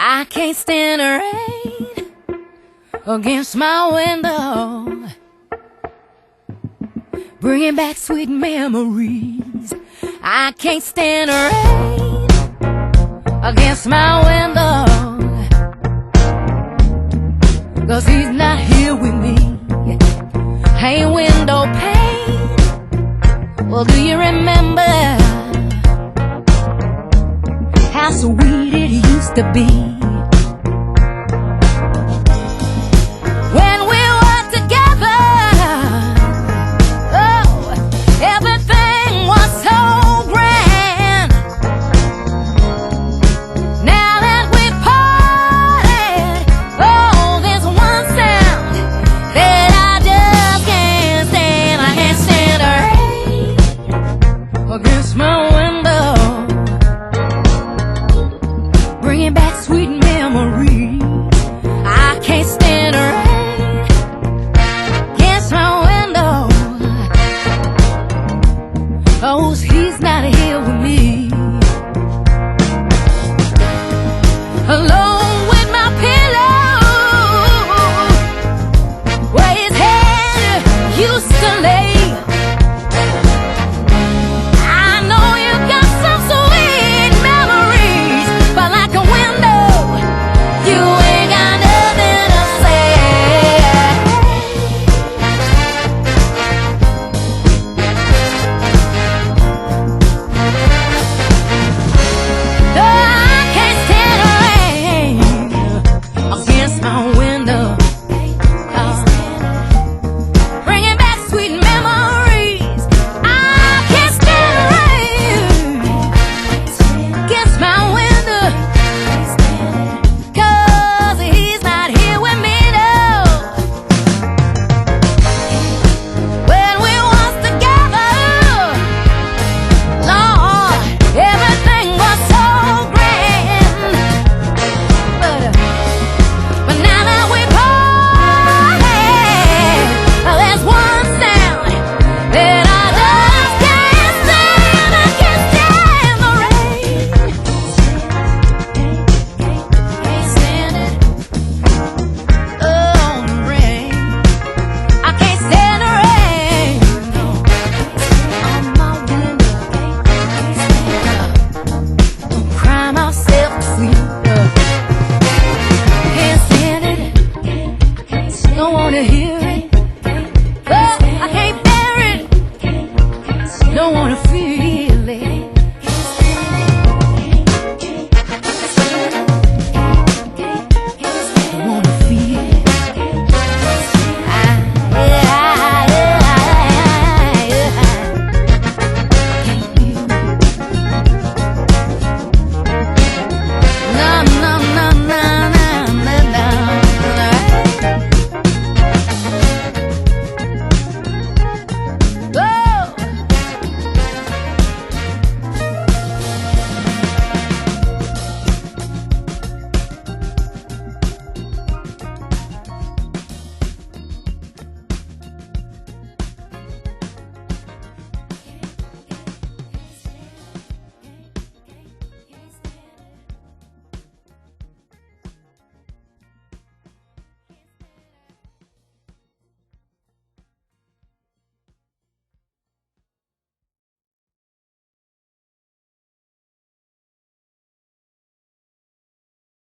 I can't stand the rain against my window, bringing back sweet memories. I can't stand the rain against my window, 'cause he's not here with me. Hey, window pane, well, do you remember how sweet it used to be when we were together? Oh, everything was so grand. Now that we've parted, oh, there's one sound that I just can't stand. I can't stand the rain against my window, bringing back sweet memories. I can't stand the rain against my window, 'cause he's not here with me. Hello.